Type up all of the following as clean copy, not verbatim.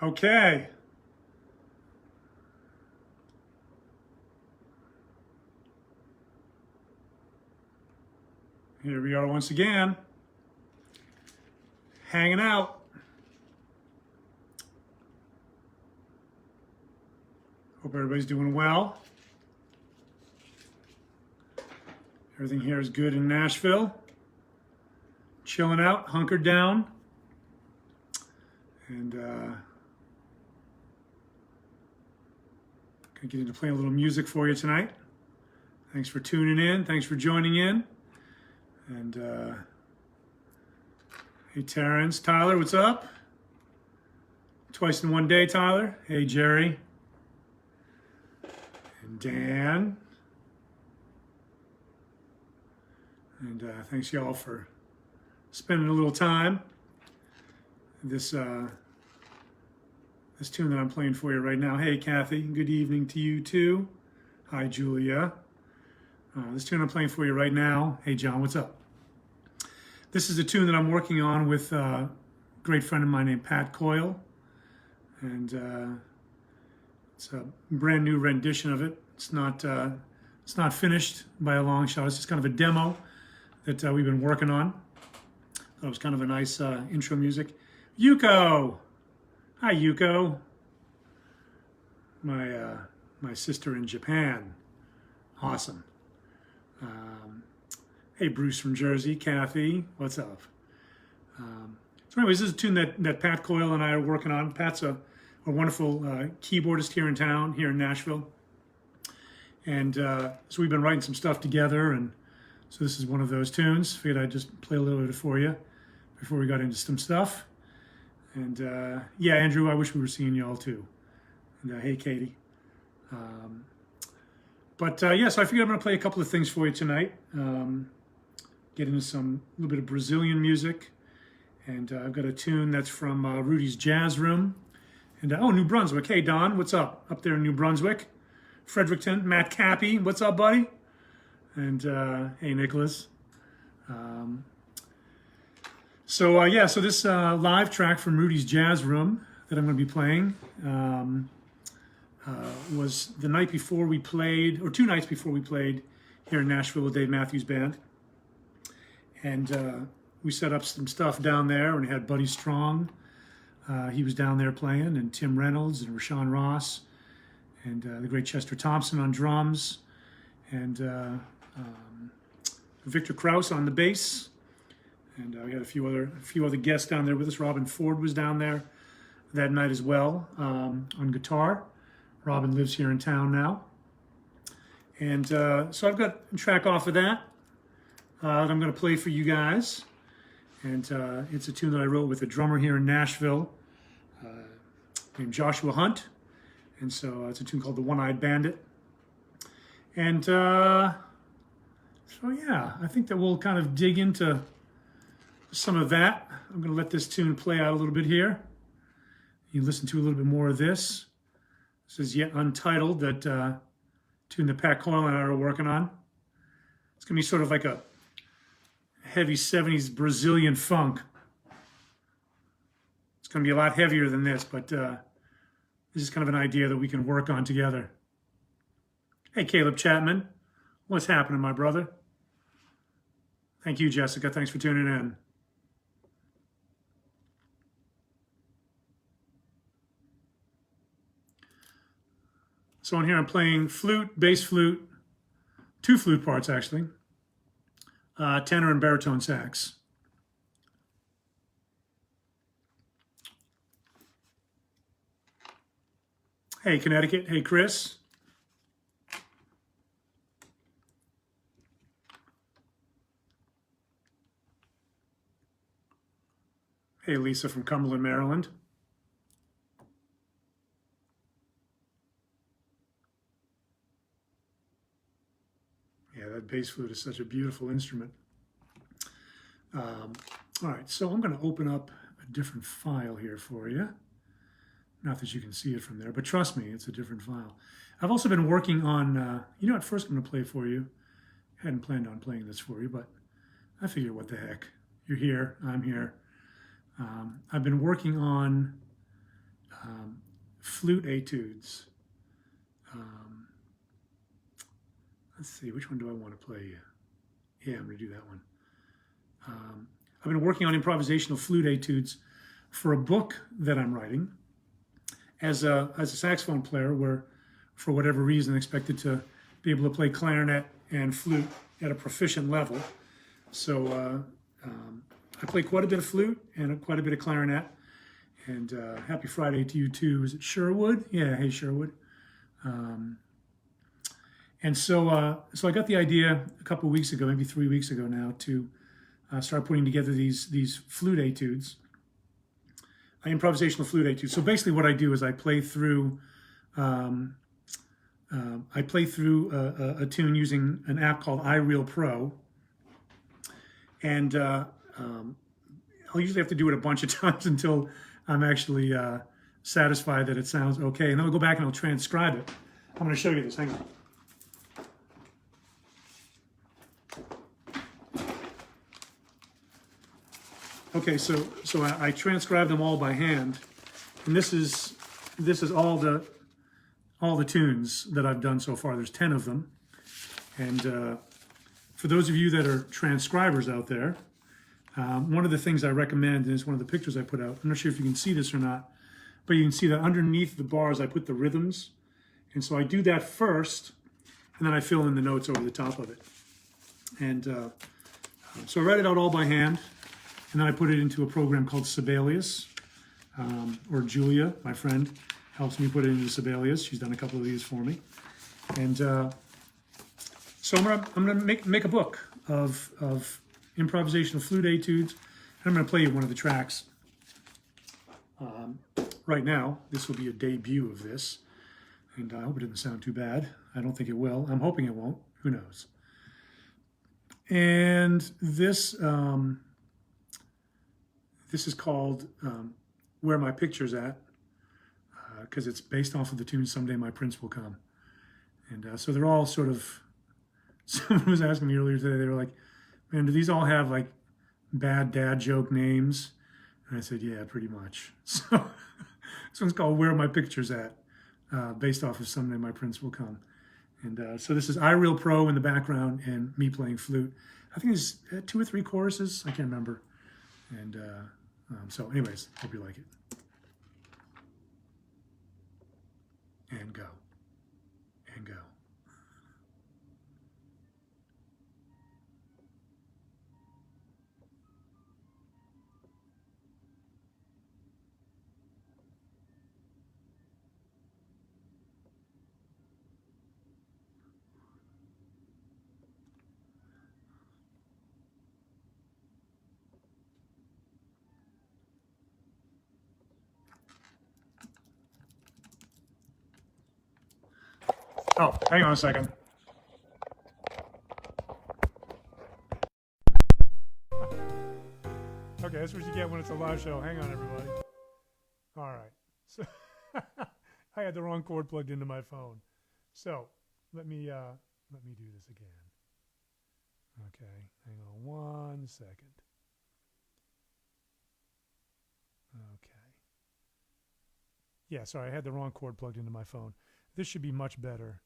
Okay. Here we are once again, hanging out. Hope everybody's doing well. Everything here is good in Nashville. Chilling out, hunkered down. And gonna get into playing a little music for you tonight. Thanks for tuning in. Thanks for joining in. And hey, Terrence. Tyler, what's up? Twice in one day, Tyler. Hey, Jerry. And Dan. And thanks y'all for spending a little time. This tune that I'm playing for you right now. Hey, Kathy. Good evening to you too. Hi, Julia. This tune I'm playing for you right now. Hey, John, what's up? This is a tune that I'm working on with a great friend of mine named Pat Coyle. And it's a brand new rendition of it. It's not finished by a long shot. It's just kind of a demo that we've been working on. That was kind of a nice intro music. Yuko! Hi, Yuko. My sister in Japan. Awesome. Hey, Bruce from Jersey. Kathy, what's up? So anyways, this is a tune that Pat Coyle and I are working on. Pat's a wonderful keyboardist here in town, here in Nashville. And so we've been writing some stuff together, and so this is one of those tunes. Figured I'd just play a little bit for you before we got into some stuff. And yeah, Andrew, I wish we were seeing y'all too. And hey, Katie. Yeah, so I figured I'm going to play a couple of things for you tonight. Get into a little bit of Brazilian music. And I've got a tune that's from Rudy's Jazz Room. And oh, New Brunswick. Hey, Don, what's up? Up there in New Brunswick. Fredericton. Matt Cappy, what's up, buddy? And hey, Nicholas. Yeah, so this live track from Rudy's Jazz Room that I'm going to be playing was the night before we played, or 2 nights before we played here in Nashville with Dave Matthews Band. And we set up some stuff down there, and we had Buddy Strong. He was down there playing, and Tim Reynolds and Rashawn Ross, and the great Chester Thompson on drums, and Victor Krause on the bass. And we had a few other guests down there with us. Robin Ford was down there that night as well on guitar. Robin lives here in town now. And so I've got a track off of that I'm going to play for you guys. And it's a tune that I wrote with a drummer here in Nashville named Joshua Hunt. And so it's a tune called The One-Eyed Bandit. And so yeah, I think that we'll kind of dig into some of that. I'm going to let this tune play out a little bit here. You can listen to a little bit more of this. This is Yet Untitled, that tune that Pat Coyle and I are working on. It's going to be sort of like a heavy 70s Brazilian funk. It's going to be a lot heavier than this, but this is kind of an idea that we can work on together. Hey, Caleb Chapman. What's happening, my brother? Thank you, Jessica. Thanks for tuning in. So on here I'm playing flute, bass flute, 2 flute parts actually, tenor and baritone sax. Hey, Connecticut. Hey, Chris. Hey, Lisa from Cumberland, Maryland. Yeah, that bass flute is such a beautiful instrument. All right, so I'm going to open up a different file here for you. Not that you can see it from there, but trust me, it's a different file. I've also been working on, you know what, first I'm going to play for you. Hadn't planned on playing this for you, but I figure what the heck. You're here, I'm here. I've been working on flute etudes. Let's see, which one do I want to play? Yeah, I'm going to do that one. I've been working on improvisational flute etudes for a book that I'm writing as a saxophone player, where for whatever reason expected to be able to play clarinet and flute at a proficient level. So I play quite a bit of flute and quite a bit of clarinet. And happy Friday to you too. Is it Sherwood? Yeah, hey Sherwood. And so I got the idea a couple of weeks ago, maybe 3 weeks ago now, to start putting together these flute etudes, improvisational flute etudes. So basically, what I do is I play through a tune using an app called iReal Pro, and I'll usually have to do it a bunch of times until I'm actually satisfied that it sounds okay, and then I'll go back and I'll transcribe it. I'm going to show you this. Hang on. Okay, so I transcribed them all by hand, and this is all the tunes that I've done so far. There's 10 of them, and for those of you that are transcribers out there, one of the things I recommend, and it's one of the pictures I put out. I'm not sure if you can see this or not, but you can see that underneath the bars I put the rhythms, and so I do that first, and then I fill in the notes over the top of it. And so I write it out all by hand. And then I put it into a program called Sibelius, or Julia, my friend, helps me put it into Sibelius. She's done a couple of these for me. And so I'm gonna make a book of improvisational flute etudes. I'm gonna play you one of the tracks. Right now, this will be a debut of this. And I hope it doesn't sound too bad. I don't think it will. I'm hoping it won't. Who knows? And this... This is called Where My Picture's At, because it's based off of the tune Someday My Prince Will Come. And so they're all sort of, someone was asking me earlier today, they were like, man, do these all have like bad dad joke names? And I said, yeah, pretty much. So this one's called Where My Picture's At, based off of Someday My Prince Will Come. And so this is iReal Pro in the background and me playing flute. I think there's 2 or 3 choruses, I can't remember. And so anyways, hope you like it. And go. And go. Oh, hang on a second. Okay, that's what you get when it's a live show. Hang on, everybody. All right. So I had the wrong cord plugged into my phone. So let me do this again. Okay, hang on 1 second. Okay. Yeah, sorry, I had the wrong cord plugged into my phone. This should be much better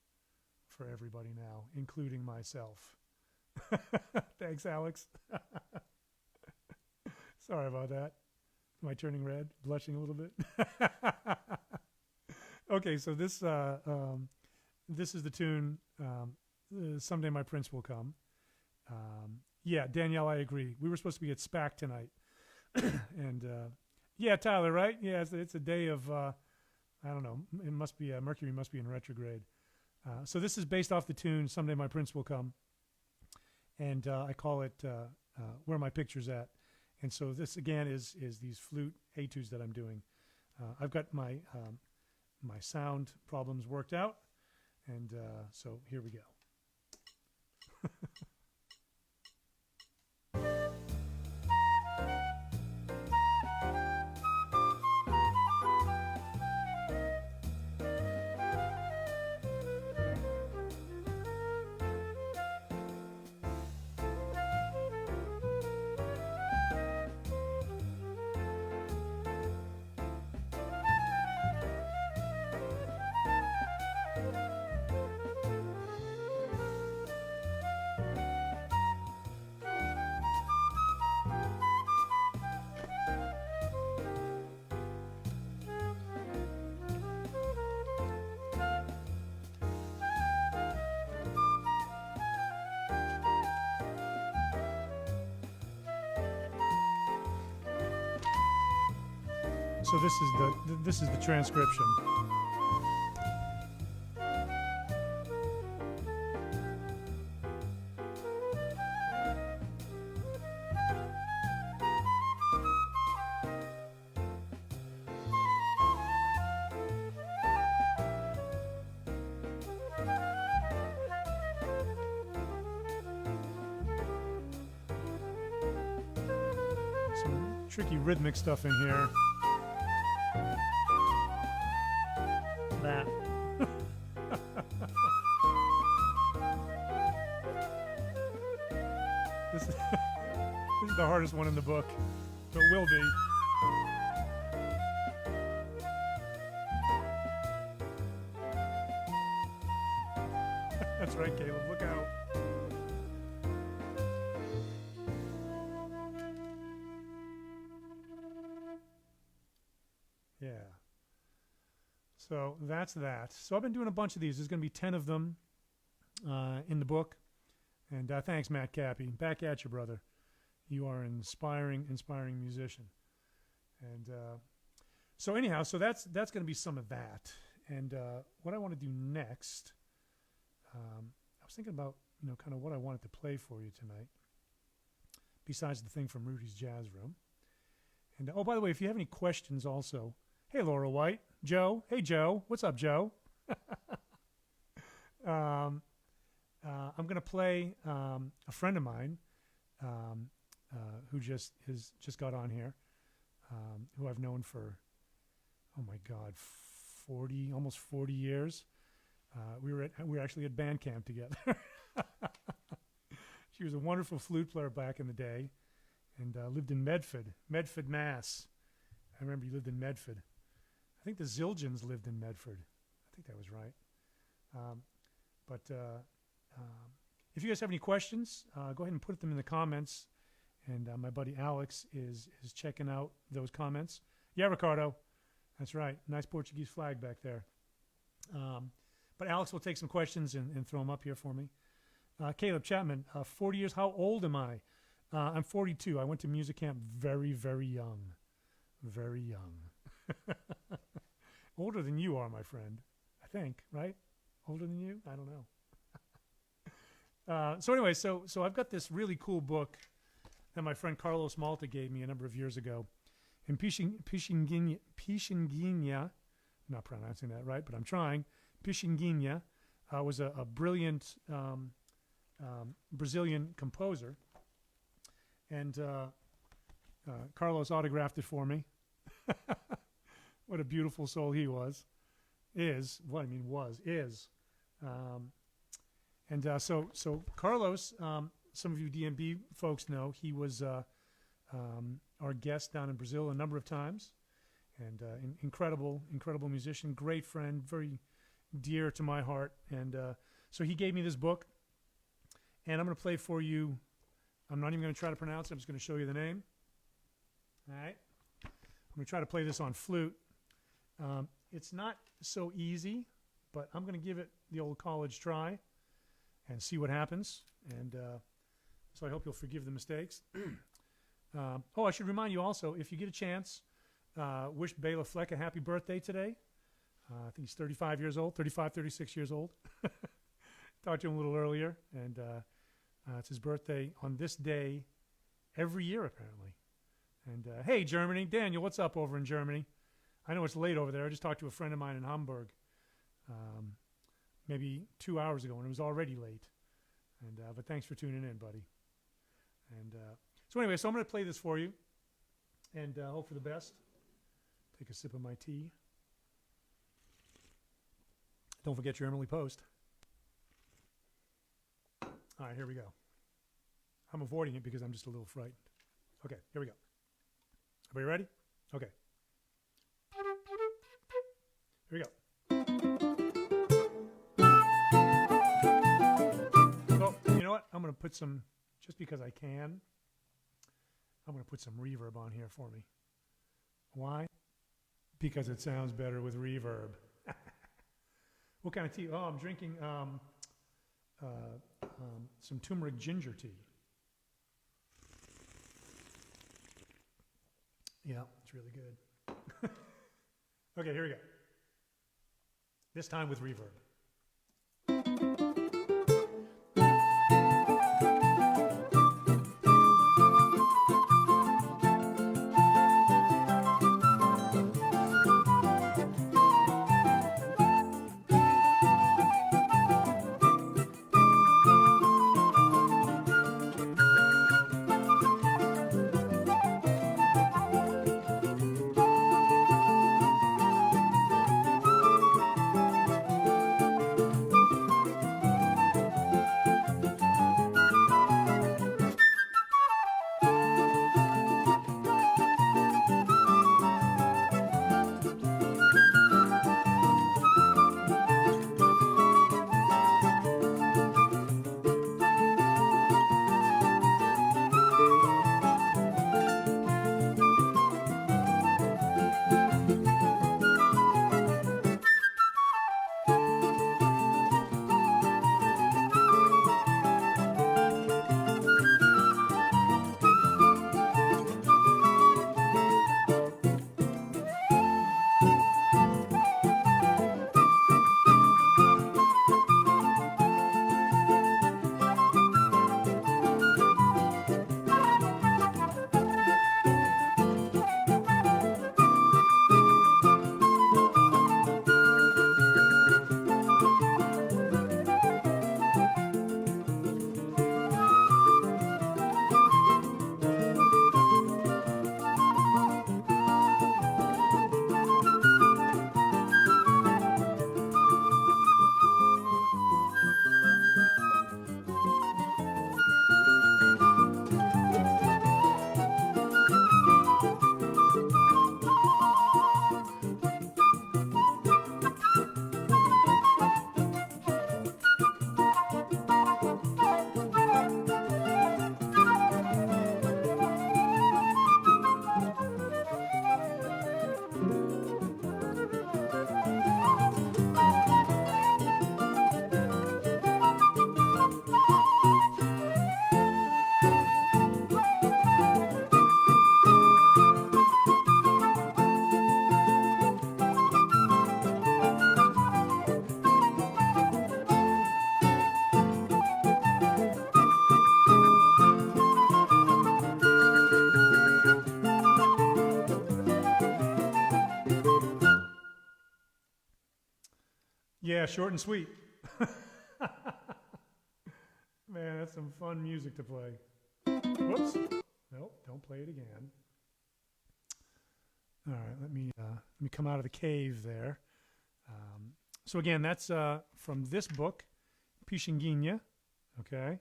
for everybody now, including myself. Thanks, Alex. Sorry about that. Am I turning red? Blushing a little bit? Okay, so this is the tune, Someday My Prince Will Come. Yeah, Danielle, I agree. We were supposed to be at SPAC tonight. And yeah, Tyler, right? Yeah, it's a day of... I don't know. It must be Mercury must be in retrograde. So this is based off the tune "Someday My Prince Will Come," and I call it "Where My Picture's At." And so this again is these flute etudes that I'm doing. I've got my my sound problems worked out, and so here we go. So this is the transcription. Some tricky rhythmic stuff in here. That. This is the hardest one in the book. So it will be. That's right, Caleb. Look out. Yeah. So that's that. So I've been doing a bunch of these. There's going to be 10 of them in the book. And thanks, Matt Cappy. Back at you, brother. You are an inspiring musician. And so anyhow, so that's going to be some of that. And what I want to do next, I was thinking about, kind of what I wanted to play for you tonight, besides the thing from Rudy's Jazz Room. And oh, by the way, if you have any questions also, hey, Laura White, Joe. Hey, Joe. What's up, Joe? I'm going to play a friend of mine who just got on here, who I've known for, oh my God, almost 40 years. We were actually at band camp together. She was a wonderful flute player back in the day, and lived in Medford, Mass. I remember you lived in Medford. I think the Zildjians lived in Medford. I think that was right. But if you guys have any questions, go ahead and put them in the comments. And my buddy Alex is checking out those comments. Yeah, Ricardo. That's right. Nice Portuguese flag back there. But Alex will take some questions and throw them up here for me. Caleb Chapman, 40 years. How old am I? I'm 42. I went to music camp very, very young. Very young. Older than you are, my friend. I think, right? Older than you? I don't know. So anyway, so I've got this really cool book that my friend Carlos Malta gave me a number of years ago. In Pixinguinha, not pronouncing that right, but I'm trying. Pixinguinha was a brilliant Brazilian composer. And Carlos autographed it for me. What a beautiful soul he was. Is. So Carlos, some of you DMB folks know, he was our guest down in Brazil a number of times. And incredible musician, great friend, very dear to my heart. And so he gave me this book. And I'm going to play for you. I'm not even going to try to pronounce it. I'm just going to show you the name. All right. I'm going to try to play this on flute. It's not so easy, but I'm going to give it the old college try and see what happens. And so I hope you'll forgive the mistakes. I should remind you also, if you get a chance, wish Bela Fleck a happy birthday today. I think he's 35 years old, 36 years old. Talked to him a little earlier, and it's his birthday on this day every year, apparently. And hey, Germany. Daniel, what's up over in Germany? I know it's late over there. I just talked to a friend of mine in Hamburg maybe 2 hours ago, and it was already late. And but thanks for tuning in, buddy. And so anyway, so I'm going to play this for you, and hope for the best. Take a sip of my tea. Don't forget your Emily Post. All right, here we go. I'm avoiding it because I'm just a little frightened. Okay, here we go. Everybody ready? Okay. Here we go. So, you know what? I'm going to put some, just because I can, I'm going to put some reverb on here for me. Why? Because it sounds better with reverb. What kind of tea? Oh, I'm drinking some turmeric ginger tea. Yeah, it's really good. Okay, here we go. This time with reverb. Yeah, short and sweet. Man, that's some fun music to play. Whoops. Nope, don't play it again. All right, let me come out of the cave there. So again, that's from this book, Pishinginya, okay?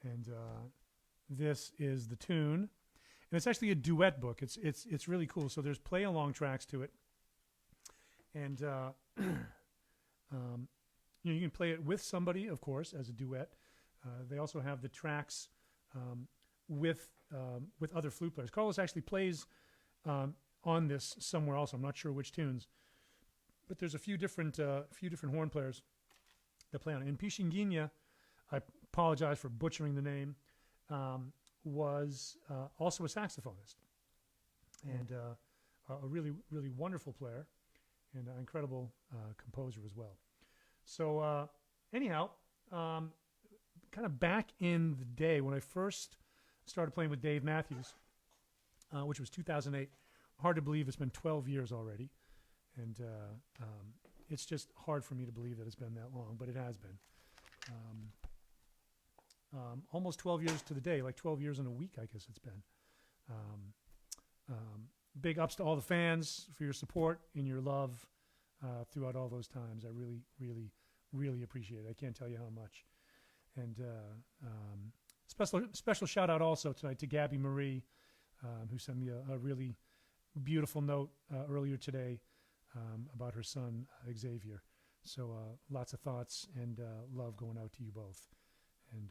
And this is the tune. And it's actually a duet book. It's really cool. So there's play-along tracks to it. And you can play it with somebody, of course, as a duet. They also have the tracks with other flute players. Carlos actually plays on this somewhere else. I'm not sure which tunes, but there's a few different horn players that play on it. And Pishinginya, I apologize for butchering the name, was also a saxophonist and a really, really wonderful player and an incredible composer as well. So anyhow, kind of back in the day when I first started playing with Dave Matthews, which was 2008, hard to believe it's been 12 years already. And it's just hard for me to believe that it's been that long, but it has been. Almost 12 years to the day, like 12 years in a week, I guess it's been. Big ups to all the fans for your support and your love throughout all those times. I really, really, really appreciate it. I can't tell you how much. And special shout out also tonight to Gabby Marie, who sent me a really beautiful note earlier today about her son, Xavier. So lots of thoughts and love going out to you both. And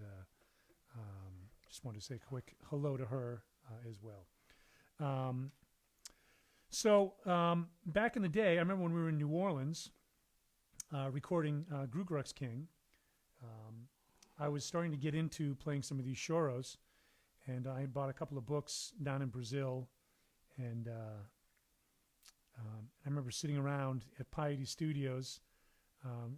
just wanted to say a quick hello to her as well. So back in the day, I remember when we were in New Orleans recording Grugerux King, I was starting to get into playing some of these choros, and I had bought a couple of books down in Brazil, and I remember sitting around at Piety Studios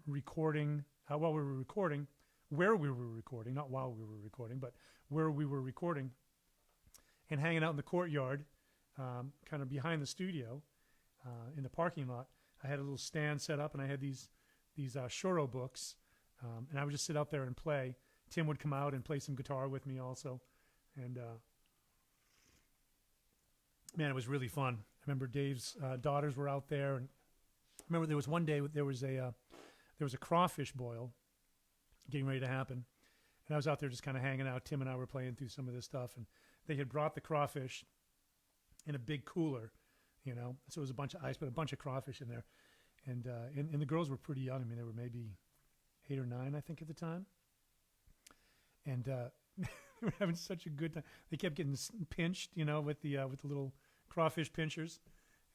recording, while we were recording, where we were recording, not while we were recording, but where we were recording, and hanging out in the courtyard, kind of behind the studio, in the parking lot. I had a little stand set up, and I had these Shoro books, and I would just sit out there and play. Tim would come out and play some guitar with me also, and man, it was really fun. I remember Dave's daughters were out there, and I remember there was one day there was a crawfish boil getting ready to happen, and I was out there just kind of hanging out. Tim and I were playing through some of this stuff, and they had brought the crawfish in a big cooler, so it was a bunch of ice, but a bunch of crawfish in there, and the girls were pretty young. I mean, they were maybe 8 or 9, I think, at the time, and they were having such a good time. They kept getting pinched, with the little crawfish pinchers,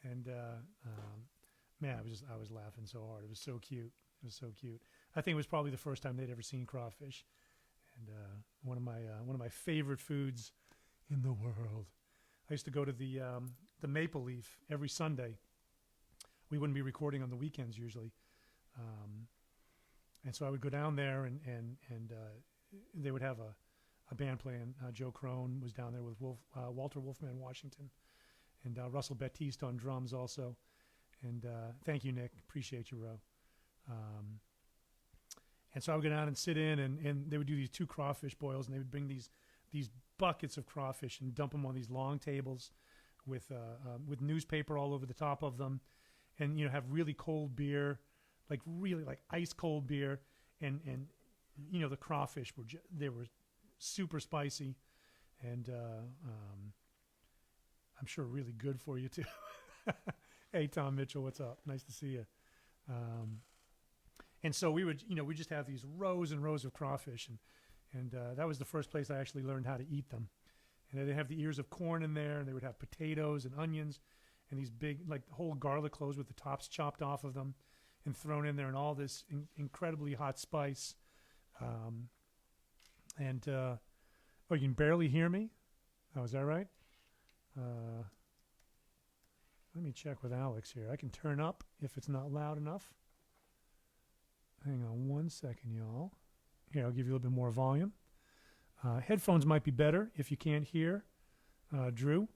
and man, I was laughing so hard. It was so cute. It was so cute. I think it was probably the first time they'd ever seen crawfish, and one of my favorite foods in the world. I used to go to the Maple Leaf every Sunday. We wouldn't be recording on the weekends usually, and so I would go down there, and they would have a band playing. Joe Crone was down there with Walter Wolfman Washington, and Russell Baptiste on drums also. And thank you, Nick. Appreciate you, bro. And so I would go down and sit in, and they would do these 2 crawfish boils, and they would bring these buckets of crawfish and dump them on these long tables with newspaper all over the top of them, and have really cold beer, like really like ice cold beer, and the crawfish they were super spicy, and I'm sure really good for you too. Hey, Tom Mitchell, what's up? Nice to see you. And so we would, we just have these rows and rows of crawfish, and that was the first place I actually learned how to eat them. And they'd have the ears of corn in there, and they would have potatoes and onions, and these big, like whole garlic cloves with the tops chopped off of them, and thrown in there, and all this incredibly hot spice. Oh, you can barely hear me? Oh, is that right? Let me check with Alex here. I can turn up if it's not loud enough. Hang on one second, y'all. Here, I'll give you a little bit more volume. Headphones might be better if you can't hear Drew,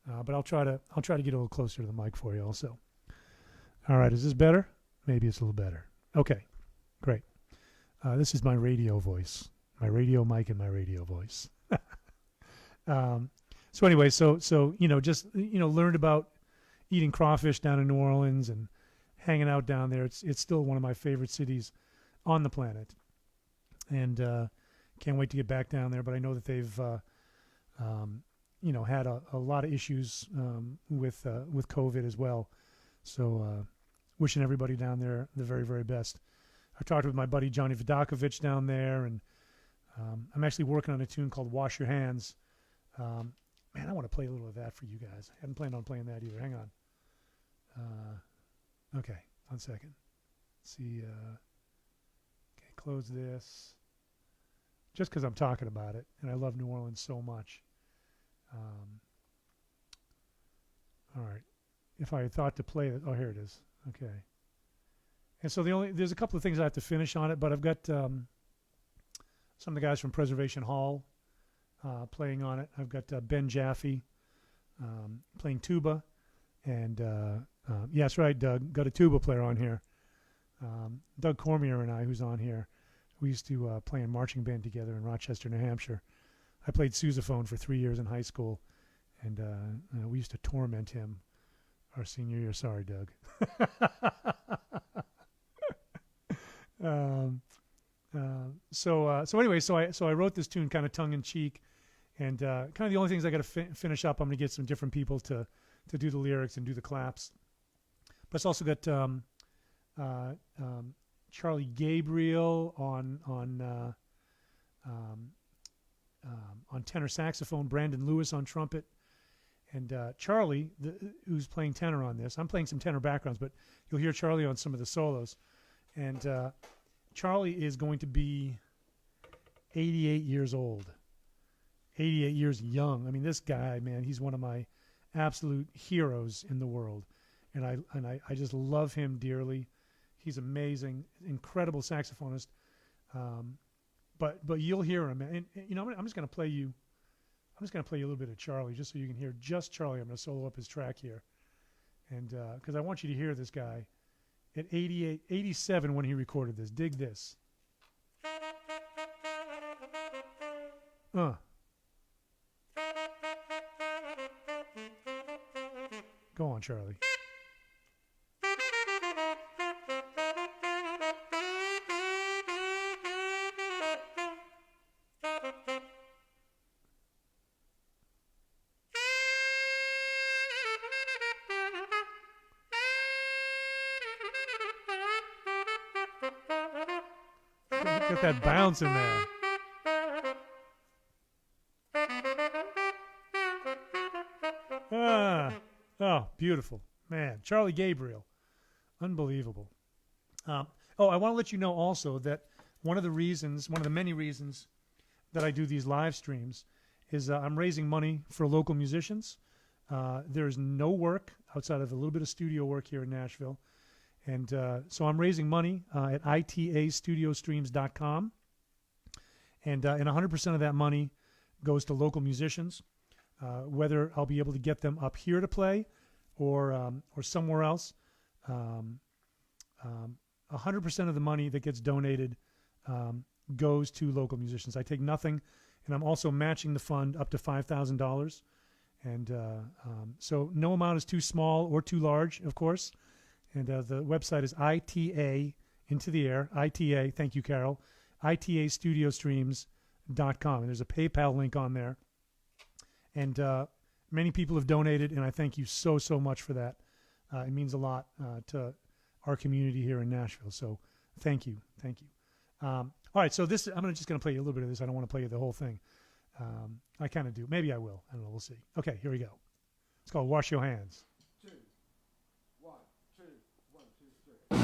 but I'll try to get a little closer to the mic for you also. All right, is this better? Maybe it's a little better. Okay, great. This is my radio voice, my radio mic and my radio voice. So anyway, so just learned about eating crawfish down in New Orleans and hanging out down there. It's still one of my favorite cities on the planet, and can't wait to get back down there. But I know that they've had a lot of issues with COVID as well. So wishing everybody down there the very, very best. I talked with my buddy Johnny Vidakovich down there, and I'm actually working on a tune called "Wash Your Hands." Man, I want to play a little of that for you guys. I hadn't planned on playing that either. Hang on. Okay, 1 second. Let's see. Okay, close this. Just because I'm talking about it, and I love New Orleans so much. All right. If I had thought to play it, oh, here it is. Okay. And so there's a couple of things I have to finish on it, but I've got some of the guys from Preservation Hall playing on it. I've got Ben Jaffe playing tuba, and yeah, that's right, Doug. Got a tuba player on here. Doug Cormier and I, who's on here, we used to play in marching band together in Rochester, New Hampshire. I played sousaphone for 3 years in high school, and we used to torment him our senior year. Sorry, Doug. So anyway, so I wrote this tune kind of tongue in cheek, and kind of the only things I got to finish up. I'm going to get some different people to do the lyrics and do the claps. But it's also got Charlie Gabriel on tenor saxophone, Brandon Lewis on trumpet, and Charlie, who's playing tenor on this. I'm playing some tenor backgrounds, but you'll hear Charlie on some of the solos. And Charlie is going to be 88 years old, 88 years young. I mean, this guy, man, he's one of my absolute heroes in the world. and I just love him dearly. He's amazing, incredible saxophonist. But you'll hear him, and you know, I'm just going to play you. I'm just going to play you a little bit of Charlie, just so you can hear just Charlie. I'm going to solo up his track here, and because I want you to hear this guy at 88, 87 when he recorded this. Dig this. Go on, Charlie. Get that bounce in there. Oh, beautiful. Man, Charlie Gabriel. Unbelievable. I want to let you know also that one of the many reasons that I do these live streams is I'm raising money for local musicians. There's no work outside of a little bit of studio work here in Nashville. And so I'm raising money at itastudiostreams.com. And 100% of that money goes to local musicians, whether I'll be able to get them up here to play or somewhere else. 100% of the money that gets donated goes to local musicians. I take nothing, and I'm also matching the fund up to $5,000. And so no amount is too small or too large, of course. And the website is iTA, into the air, iTA, thank you, Carol, itastudiostreams.com. And there's a PayPal link on there. And many people have donated, and I thank you so, so much for that. It means a lot to our community here in Nashville. So thank you. Thank you. All right, so this I'm just going to play you a little bit of this. I don't want to play you the whole thing. I kind of do. Maybe I will. I don't know. We'll see. Okay, here we go. It's called Wash Your Hands. 2, 1, 2, 1, 2,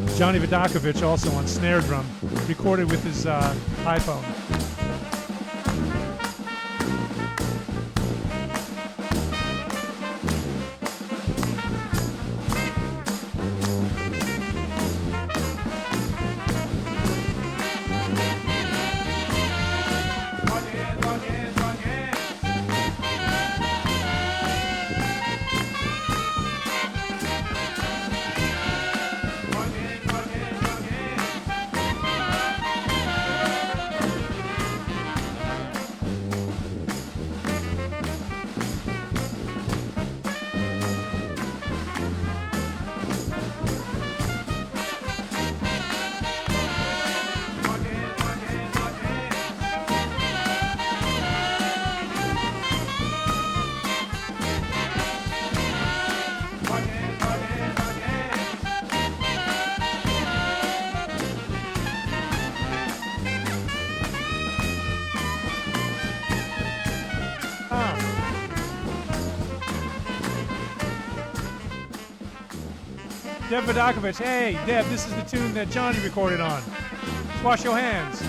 3. Johnny Vidakovich also on snare drum, recorded with his iPhone. Deb Vidakovich, hey, Deb, this is the tune that Johnny recorded on. Let's wash your hands.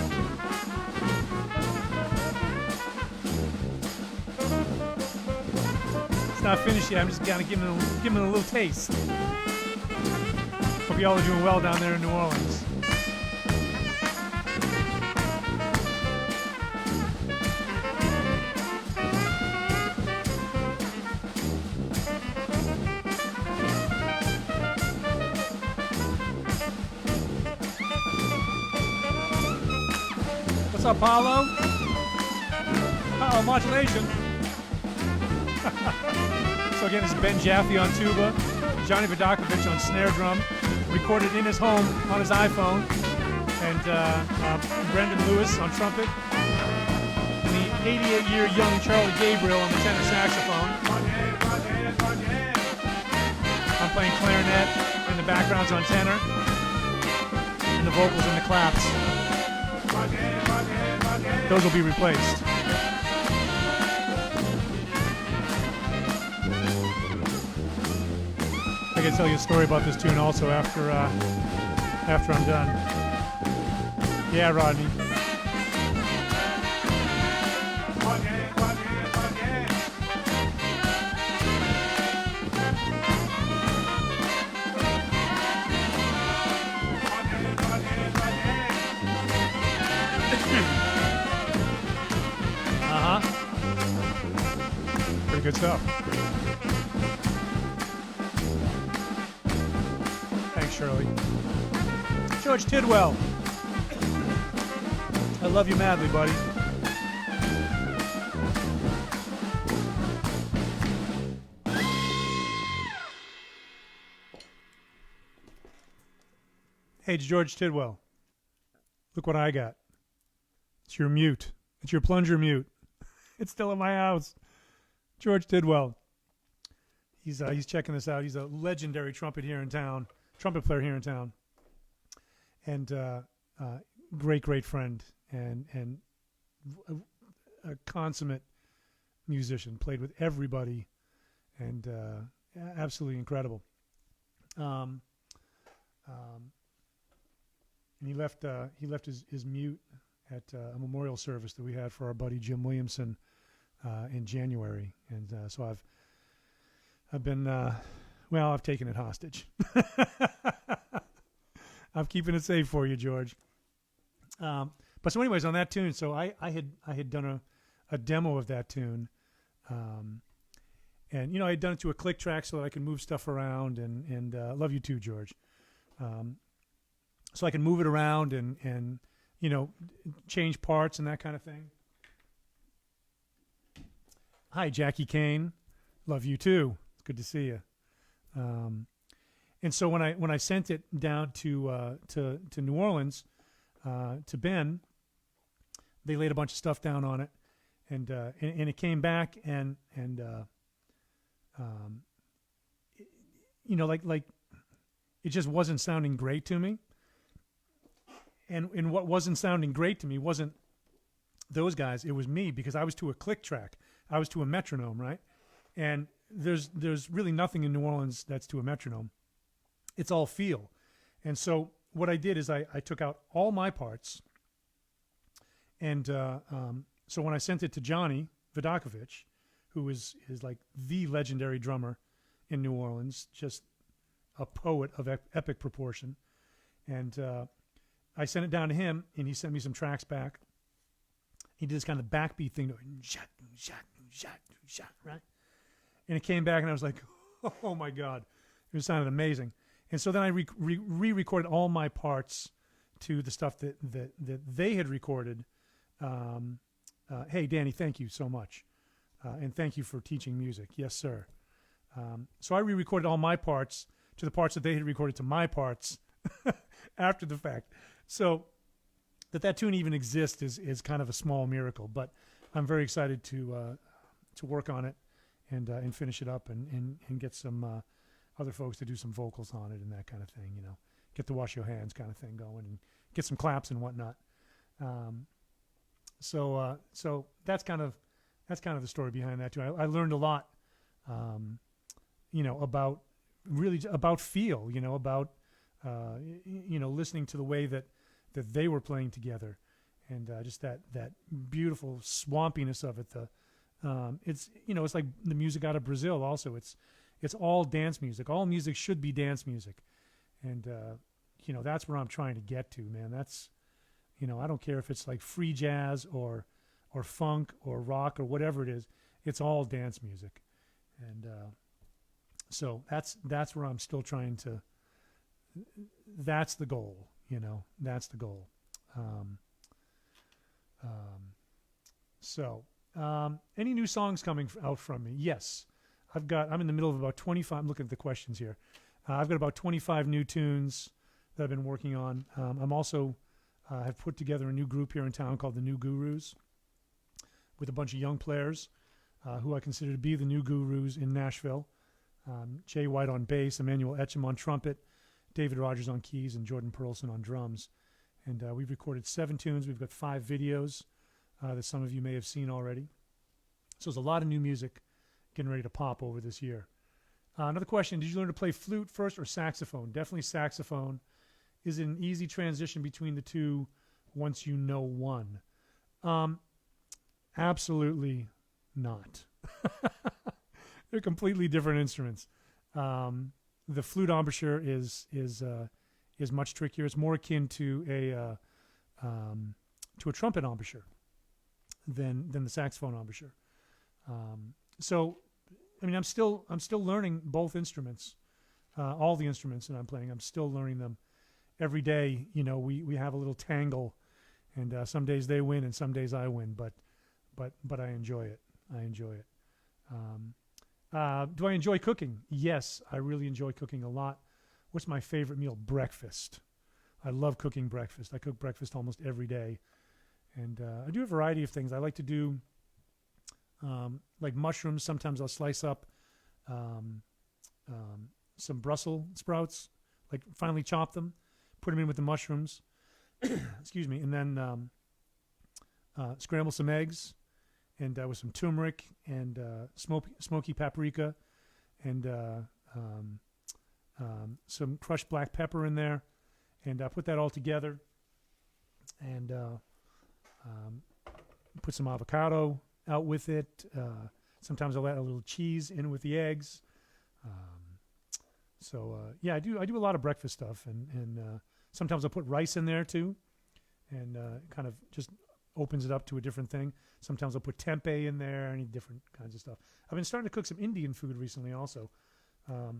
It's not finished yet. I'm just kind of giving it a little taste. Hope y'all are doing well down there in New Orleans. What's up, Paulo? Uh-oh, modulation. So again, it's Ben Jaffe on tuba, Johnny Vidakovich on snare drum, recorded in his home on his iPhone, and Brendan Lewis on trumpet, and the 88-year young Charlie Gabriel on the tenor saxophone. I'm playing clarinet, and the background's on tenor, and the vocals and the claps. Those will be replaced. I can tell you a story about this tune also after I'm done. Yeah, Rodney. good stuff. Thanks, Shirley. George Tidwell. I love you madly, buddy. Hey, George Tidwell. Look what I got. It's your mute. It's your plunger mute. It's still in my house. George Tidwell. He's checking this out. He's a legendary trumpet player here in town, and great friend and a consummate musician. Played with everybody, and absolutely incredible. And he left his mute at a memorial service that we had for our buddy Jim Williamson in January, and so I've been I've taken it hostage. I'm keeping it safe for you, George. But so, anyways, on that tune, so I had done a demo of that tune, and I had done it to a click track so that I could move stuff around, and love you too, George. So I can move it around and change parts and that kind of thing. Hi, Jackie Kane. Love you too. It's good to see you. And so when I sent it down to New Orleans to Ben, they laid a bunch of stuff down on it, and it came back and like it just wasn't sounding great to me. And what wasn't sounding great to me wasn't those guys. It was me, because I was to a click track. I was to a metronome, right? And there's really nothing in New Orleans that's to a metronome. It's all feel. And so what I did is I took out all my parts. And so when I sent it to Johnny Vidakovich, who is like the legendary drummer in New Orleans, just a poet of epic proportion, and I sent it down to him, and he sent me some tracks back. He did this kind of backbeat thing, right? And it came back, and I was like, oh my God, it sounded amazing. And so then I re-recorded all my parts to the stuff that they had recorded. Hey, Danny, thank you so much, and thank you for teaching music. Yes, sir. So I re-recorded all my parts to the parts that they had recorded to my parts after the fact. So that tune even exists is kind of a small miracle, but I'm very excited to work on it and finish it up and get some other folks to do some vocals on it and that kind of thing. Get the wash your hands kind of thing going and get some claps and whatnot. So that's kind of the story behind that too. I learned a lot, about feel, about listening to the way that they were playing together, and just that beautiful swampiness of it. It's like the music out of Brazil. Also, it's all dance music. All music should be dance music, and that's where I'm trying to get to, man. That's I don't care if it's like free jazz or funk or rock or whatever it is. It's all dance music, and so that's where I'm still trying to. That's the goal, That's the goal. Any new songs coming out from me? Yes, I'm in the middle of about 25. I'm looking at the questions here. I've got about 25 new tunes that I've been working on. I'm also have put together a new group here in town called the New Gurus, with a bunch of young players who I consider to be the new gurus in Nashville. Jay White on bass, Emmanuel Etcham on trumpet, David Rogers on keys, and Jordan Perlson on drums. And we've recorded 7 tunes. We've got 5 videos that some of you may have seen already. So there's a lot of new music getting ready to pop over this year. Another question, did you learn to play flute first or saxophone? Definitely saxophone. Is it an easy transition between the two once you know one? Absolutely not. They're completely different instruments. The flute embouchure is much trickier. It's more akin to a trumpet embouchure than the saxophone embouchure. So I mean, I'm still learning both instruments, all the instruments that I'm playing. I'm still learning them every day. You know, we have a little tangle, and some days they win and some days I win. But I enjoy it. I enjoy it. Do I enjoy cooking? Yes, I really enjoy cooking a lot. What's my favorite meal? Breakfast. I love cooking breakfast. I cook breakfast almost every day. And I do a variety of things. I like to do like mushrooms. Sometimes I'll slice up some Brussels sprouts, like finely chop them, put them in with the mushrooms, excuse me, and then scramble some eggs and with some turmeric and smoky paprika and some crushed black pepper in there, and put that all together and put some avocado out with it. Sometimes I'll add a little cheese in with the eggs. Yeah, I do a lot of breakfast stuff, and sometimes I'll put rice in there too, and kind of just opens it up to a different thing. Sometimes I'll put tempeh in there, any different kinds of stuff. I've been starting to cook some Indian food recently also. A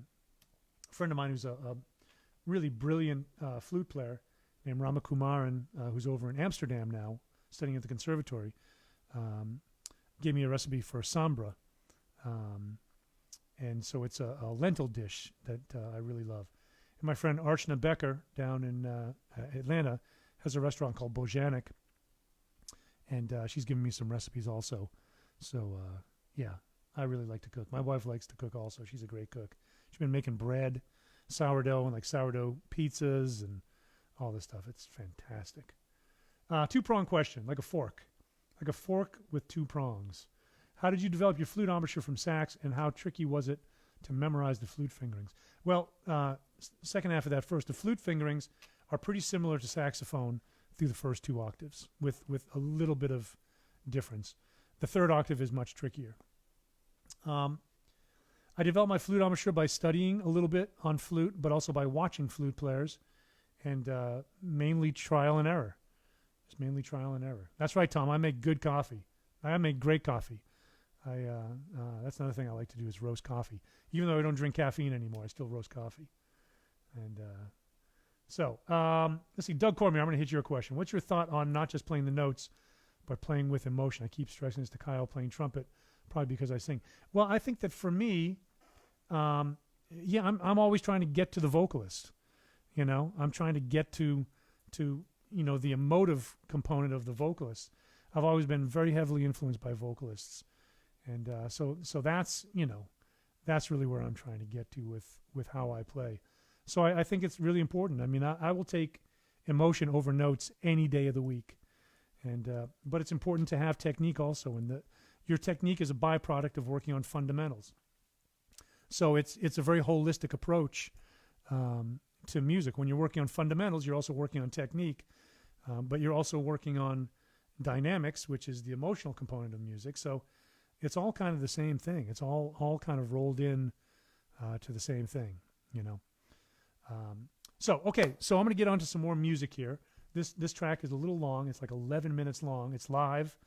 friend of mine who's a really brilliant flute player named Ramakumaran, who's over in Amsterdam now, studying at the conservatory, gave me a recipe for sambra. And so it's a lentil dish that I really love. And my friend Archana Becker down in Atlanta has a restaurant called Bojanic, and she's given me some recipes also. So, yeah, I really like to cook. My wife likes to cook also. She's a great cook. She's been making bread, sourdough, and like sourdough pizzas and all this stuff. It's fantastic. Two-prong question, like a fork with two prongs. How did you develop your flute embouchure from sax, and how tricky was it to memorize the flute fingerings? Well, second half of that first. The flute fingerings are pretty similar to saxophone through the first two octaves, with a little bit of difference. The third octave is much trickier. I developed my flute embouchure by studying a little bit on flute, but also by watching flute players, and mainly trial and error. It's mainly trial and error. That's right, Tom. I make good coffee. I make great coffee. That's another thing I like to do is roast coffee. Even though I don't drink caffeine anymore, I still roast coffee. And let's see. Doug Cormier, I'm going to hit your question. What's your thought on not just playing the notes, but playing with emotion? I keep stressing this to Kyle, playing trumpet, probably because I sing. Well, I think that for me, I'm always trying to get to the vocalist. You know, I'm trying to get to the emotive component of the vocalist. I've always been very heavily influenced by vocalists. And so that's really where I'm trying to get to with how I play. So I think it's really important. I mean, I will take emotion over notes any day of the week, but it's important to have technique also, and your technique is a byproduct of working on fundamentals. So it's a very holistic approach to music. When you're working on fundamentals, you're also working on technique, but you're also working on dynamics, which is the emotional component of music. So it's all kind of the same thing. It's all kind of rolled in to the same thing, you know. So I'm going to get on to some more music here. This track is a little long. It's like 11 minutes long. It's live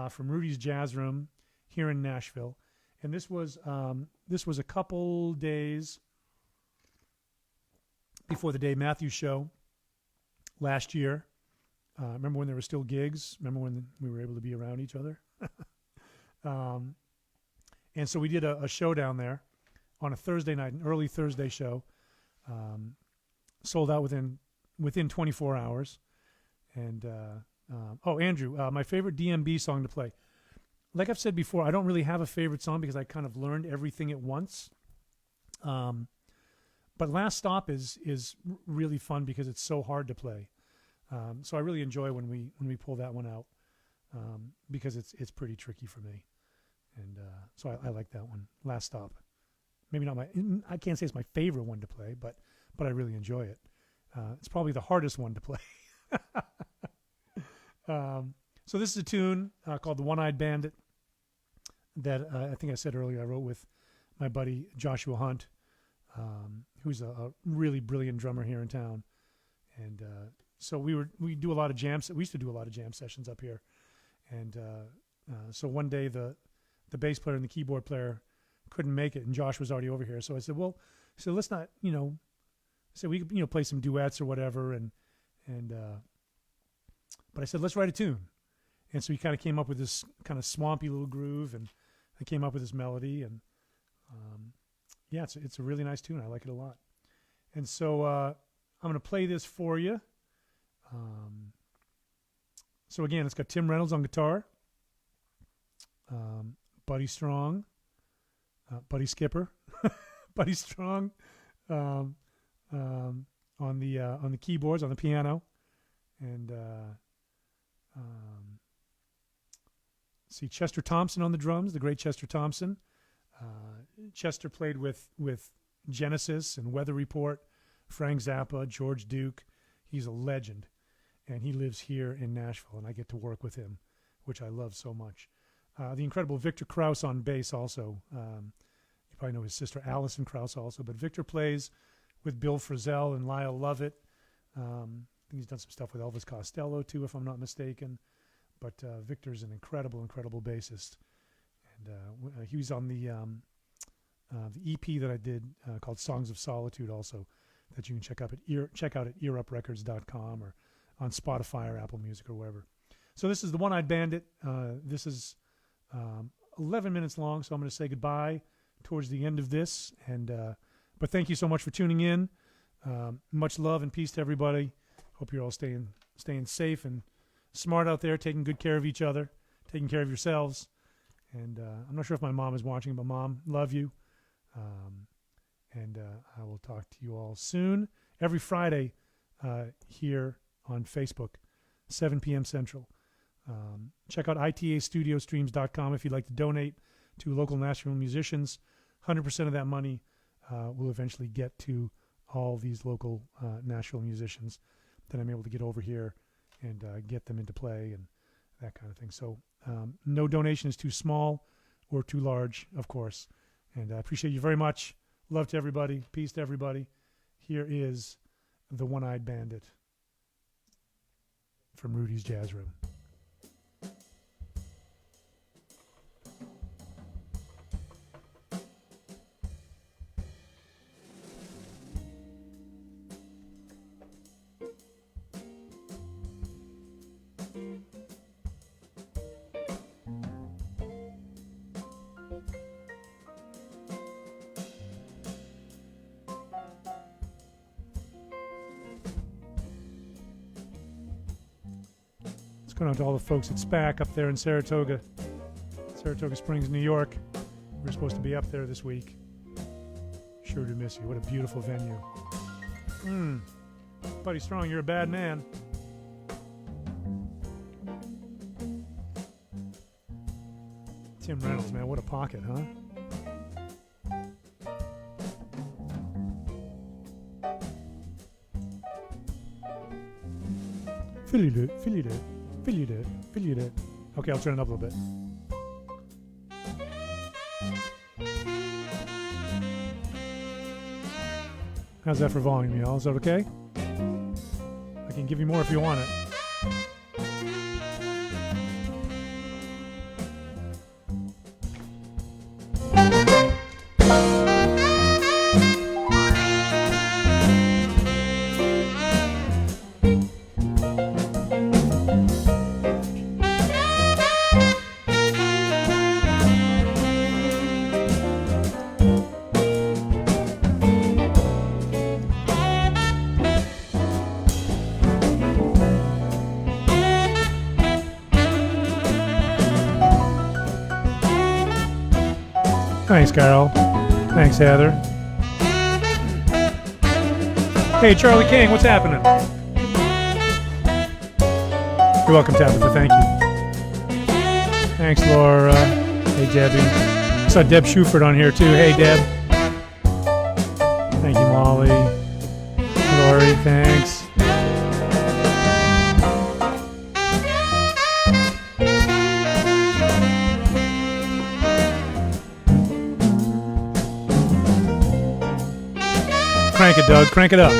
from Rudy's Jazz Room here in Nashville, and this was a couple days before the Dave Matthews Show last year. Remember when there were still gigs? Remember when we were able to be around each other? And so we did a show down there on a Thursday night, an early Thursday show, sold out within 24 hours. And Andrew, my favorite DMB song to play. Like I've said before, I don't really have a favorite song because I kind of learned everything at once. But Last Stop is really fun because it's so hard to play. So I really enjoy when we pull that one out because it's pretty tricky for me. And so I like that one, Last Stop. Maybe not I can't say it's my favorite one to play, but I really enjoy it. It's probably the hardest one to play. So this is a tune called The One-Eyed Bandit that I think I said earlier I wrote with my buddy Joshua Hunt, who's a really brilliant drummer here in town. And so we do a lot of jams. We used to do a lot of jam sessions up here. And so one day the bass player and the keyboard player couldn't make it, and Josh was already over here. So I said, well, let's not, so we could, play some duets or whatever. But I said, let's write a tune. And so he kind of came up with this kind of swampy little groove, and I came up with this melody, and yeah, it's a really nice tune. I like it a lot. And so I'm going to play this for you. So again, it's got Tim Reynolds on guitar, Buddy Strong, Buddy Skipper, Buddy Strong on the keyboards, on the piano, and see Chester Thompson on the drums, the great Chester Thompson. Chester played with Genesis and Weather Report, Frank Zappa, George Duke. He's a legend, and he lives here in Nashville, and I get to work with him, which I love so much. The incredible Victor Krause on bass also. You probably know his sister Allison Krause also, but Victor plays with Bill Frisell and Lyle Lovett. I think he's done some stuff with Elvis Costello too, if I'm not mistaken. But Victor's an incredible, incredible bassist, and he was on the EP that I did called "Songs of Solitude," also, that you can check out at earuprecords.com or on Spotify or Apple Music or wherever. So this is the One-Eyed Bandit. This is 11 minutes long, so I'm going to say goodbye towards the end of this. But thank you so much for tuning in. Much love and peace to everybody. Hope you're all staying safe and smart out there, taking good care of each other, taking care of yourselves. And I'm not sure if my mom is watching, but Mom, love you. I will talk to you all soon. Every Friday here on Facebook, 7 p.m. Central. Check out itastudiostreams.com if you'd like to donate to local Nashville musicians. 100% of that money will eventually get to all these local Nashville musicians that I'm able to get over here and get them into play and that kind of thing. So no donation is too small or too large, of course. And I appreciate you very much. Love to everybody. Peace to everybody. Here is the One-Eyed Bandit from Rudy's Jazz Room. Going out to all the folks at SPAC up there in Saratoga Springs, New York. We're supposed to be up there this week. Sure do miss you. What a beautiful venue. Buddy Strong, you're a bad man. Tim Reynolds, man, what a pocket, huh? Fill you do. Okay, I'll turn it up a little bit. How's that for volume, y'all? Is that okay? I can give you more if you want it. Thanks, Carol. Thanks, Heather. Hey, Charlie King, what's happening? You're welcome, Tabitha. Thank you. Thanks, Laura. Hey, Debbie. I saw Deb Schufert on here, too. Hey, Deb. Thank you, Molly. Lori, thanks. Crank it, Doug. Crank it up.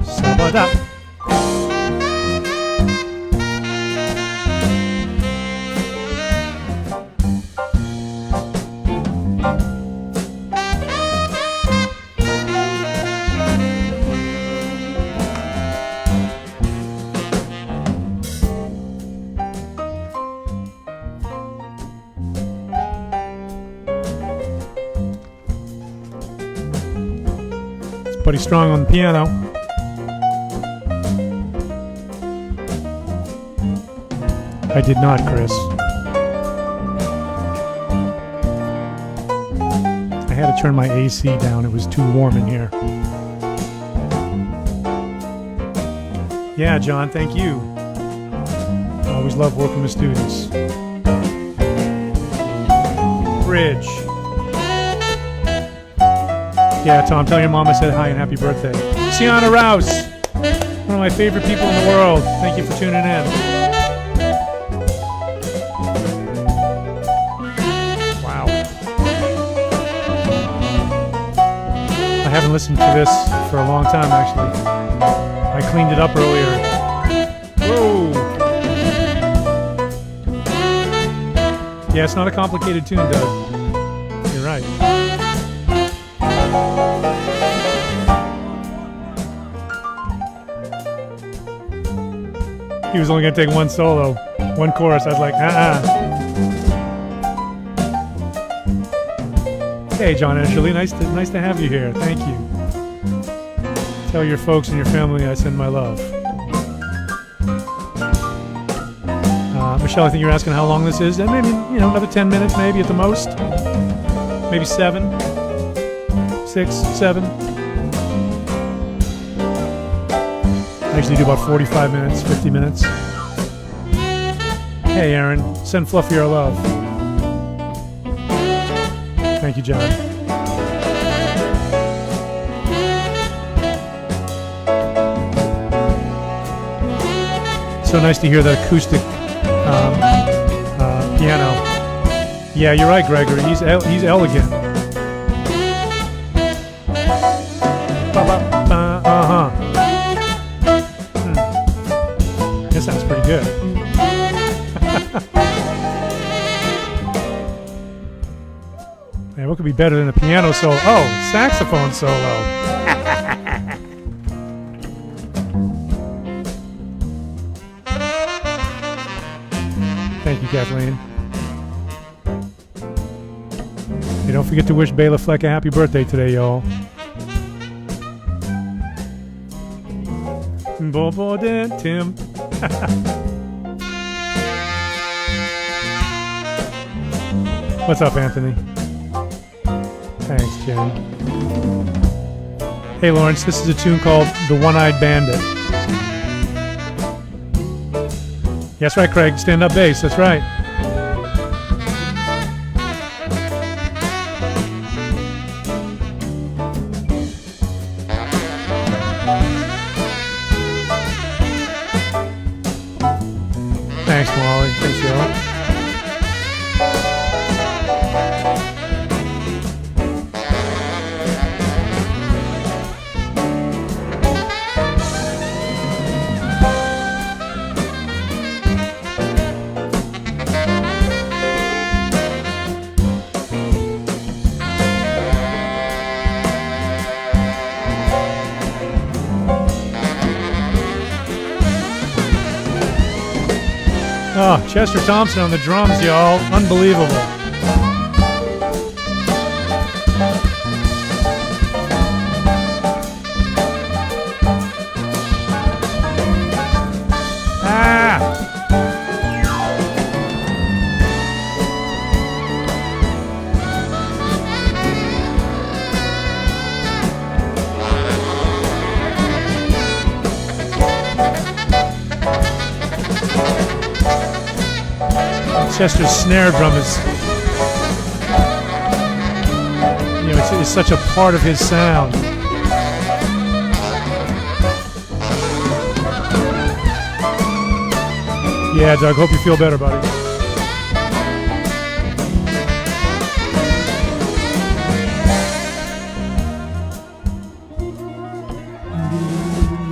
Sabada. Buddy Strong on the piano. I did not, Chris. I had to turn my AC down. It was too warm in here. Yeah, John, thank you. I always love working with students. Bridge. Yeah, Tom, tell your mom I said hi and happy birthday. Sienna Rouse, one of my favorite people in the world. Thank you for tuning in. Wow. I haven't listened to this for a long time, actually. I cleaned it up earlier. Whoa! Yeah, it's not a complicated tune, Doug. You're right. He was only going to take one solo, one chorus. I was like, Hey, John and Shirley, nice to have you here. Thank you. Tell your folks and your family I send my love. Michelle, I think you're asking how long this is. And maybe, another 10 minutes, maybe at the most. Maybe 7, 6, 7. I usually do about 45 minutes, 50 minutes. Hey, Aaron, send Fluffy our love. Thank you, John. So nice to hear that acoustic piano. Yeah, you're right, Gregory. He's elegant. Uh-huh. That sounds pretty good. Man, what could be better than a piano solo? Oh, saxophone solo. Thank you, Kathleen. Hey, don't forget to wish Bela Fleck a happy birthday today, y'all. Tim. What's up, Anthony? Thanks, Jen. Hey, Lawrence, this is a tune called The One-Eyed Bandit. That's right, Craig. Stand-up bass. That's right. Thanks, Molly. Thanks, y'all. Oh, Chester Thompson on the drums, y'all. Unbelievable. Chester's snare drum is, it's such a part of his sound. Yeah, Doug, hope you feel better, buddy.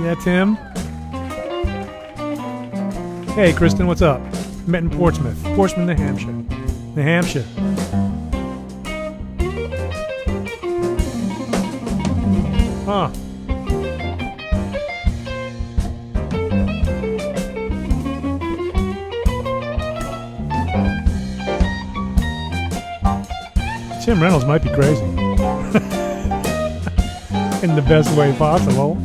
Yeah, Tim. Hey, Kristen, what's up? Met in Portsmouth, New Hampshire. New Hampshire. Huh. Tim Reynolds might be crazy. in the best way possible.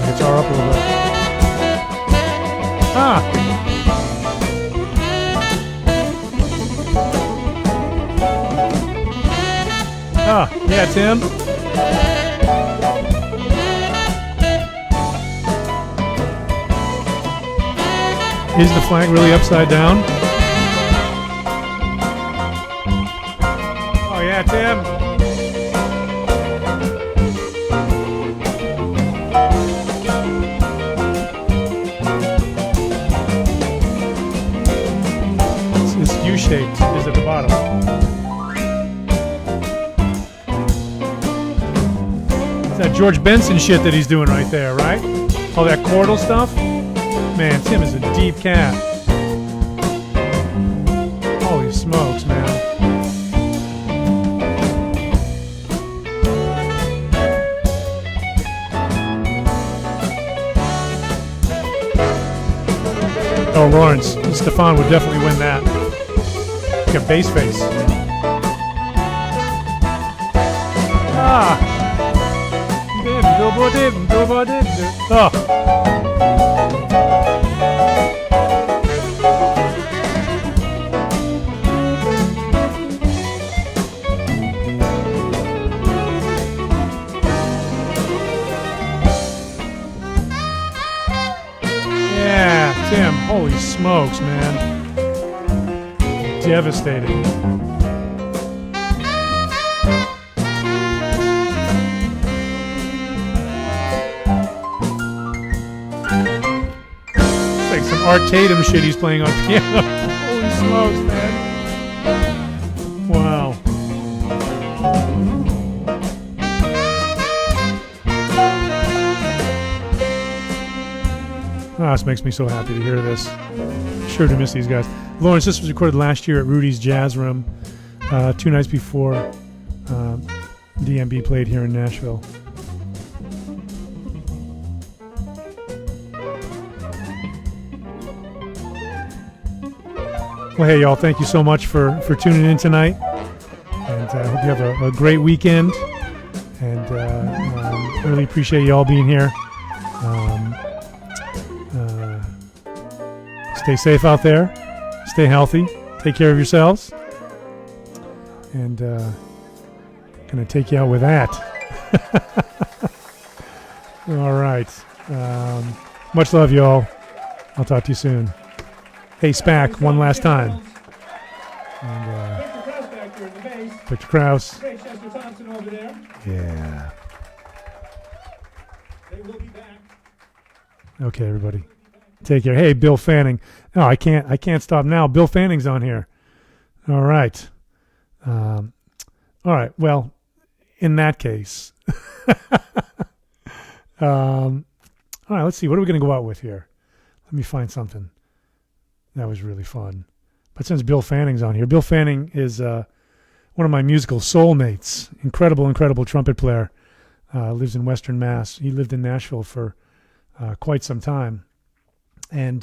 Guitar up a little bit. Ah! Ah, yeah, Tim. Is the flank really upside down? Oh yeah, Tim. It's U-shaped, is at the bottom. It's that George Benson shit that he's doing right there, right? All that chordal stuff. Man, Tim is a deep cat. Holy smokes, man. Oh, Lawrence, Stefan would definitely win that. Like a bass face. Ah! Oh! Tim, holy smokes, man. Devastating. It's like some Art Tatum shit he's playing on piano. Holy smokes, man. Wow. Oh, this makes me so happy to hear this. Sure to miss these guys. Lawrence, this was recorded last year at Rudy's Jazz Room, 2 nights before DMB played here in Nashville. Well, hey, y'all, thank you so much for tuning in tonight. And I hope you have a great weekend. And really appreciate you all being here. Stay safe out there. Stay healthy. Take care of yourselves. And gonna take you out with that. All right. Much love, y'all. I'll talk to you soon. Hey, SPAC, one last time. And Victor Krause. Chester Thompson over there. Yeah. They will be back. Okay, everybody. Take care. Hey, Bill Fanning. No, I can't stop now. Bill Fanning's on here. All right. All right. Well, in that case. All right, let's see. What are we going to go out with here? Let me find something. That was really fun. But since Bill Fanning's on here, Bill Fanning is one of my musical soulmates. Incredible trumpet player. Lives in Western Mass. He lived in Nashville for quite some time. And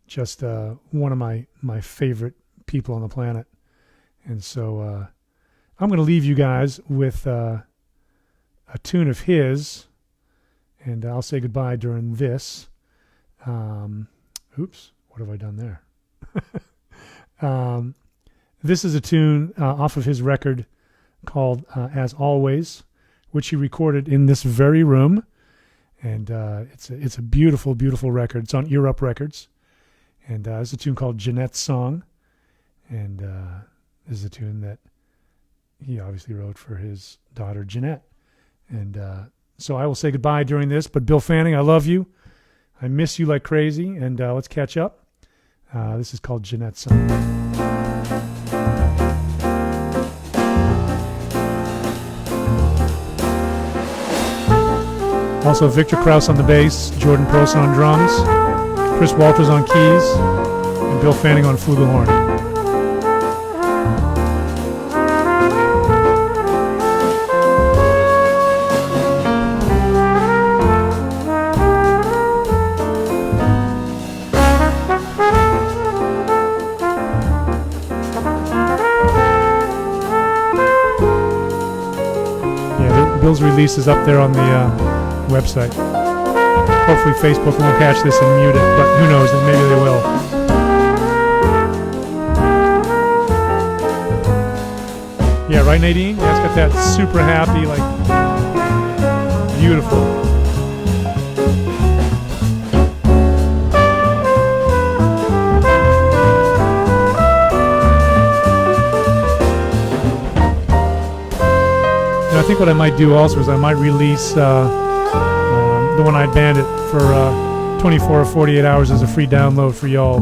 just one of my favorite people on the planet. And so I'm going to leave you guys with a tune of his, and I'll say goodbye during this. Oops, what have I done there? This is a tune off of his record called As Always, which he recorded in this very room. And it's a beautiful record. It's on Ear Up Records. And it's a tune called Jeanette's Song. And this is a tune that he obviously wrote for his daughter, Jeanette. And so I will say goodbye during this. But Bill Fanning, I love you. I miss you like crazy. And let's catch up. This is called Jeanette's Song. Also, Victor Krause on the bass, Jordan Prost on drums, Chris Walters on keys, and Bill Fanning on flugelhorn. Bill's release is up there on the website. Hopefully Facebook won't catch this and mute it, but who knows, maybe they will. Yeah, right, Nadine? Yeah, it's got that super happy, like, beautiful. And I think what I might do also is I might release the one-eyed bandit for 24 or 48 hours as a free download for y'all.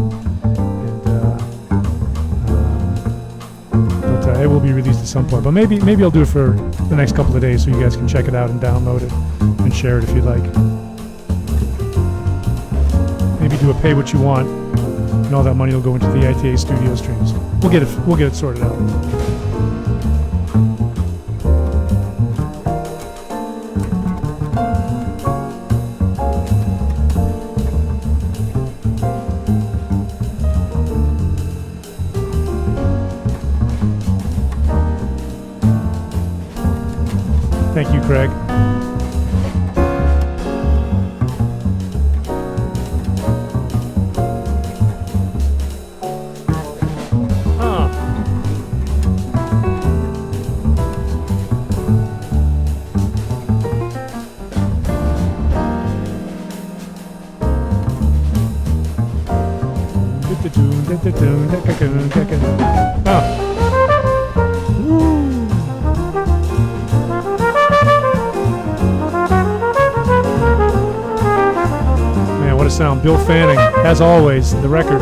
But it will be released at some point. But maybe I'll do it for the next couple of days so you guys can check it out and download it and share it if you'd like. Maybe do a pay what you want, and all that money will go into the iTA studio streams. We'll get it sorted out. Thank you, Craig. Man, what a sound. Bill Fanning, as always, the record.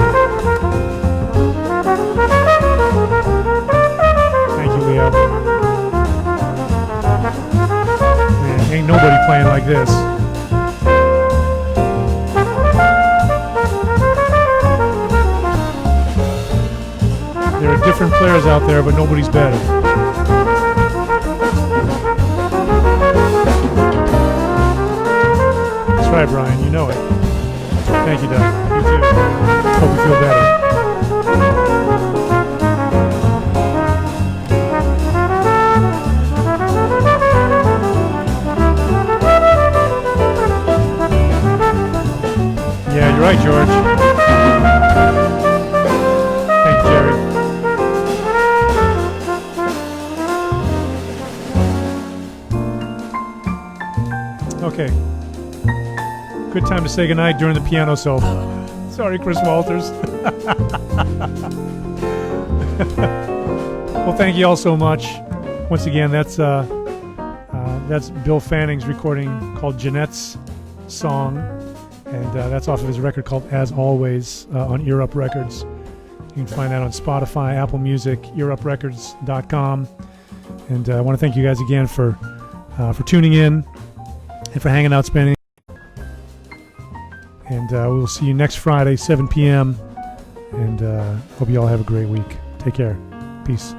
Thank you, Leo. Man, ain't nobody playing like this. There are different players out there, but nobody's better. That's right, Brian. You know it. Thank you, Doug. You too. Hope you feel better. Yeah, you're right, George. Thank you, Jerry. Okay. Good time to say goodnight during the piano solo. Sorry, Chris Walters. Well, thank you all so much. Once again, that's Bill Fanning's recording called Jeanette's Song, and that's off of his record called As Always on Ear Up Records. You can find that on Spotify, Apple Music, earuprecords.com. And I want to thank you guys again for tuning in and for hanging out, spending. And we'll see you next Friday, 7 p.m. And hope you all have a great week. Take care. Peace.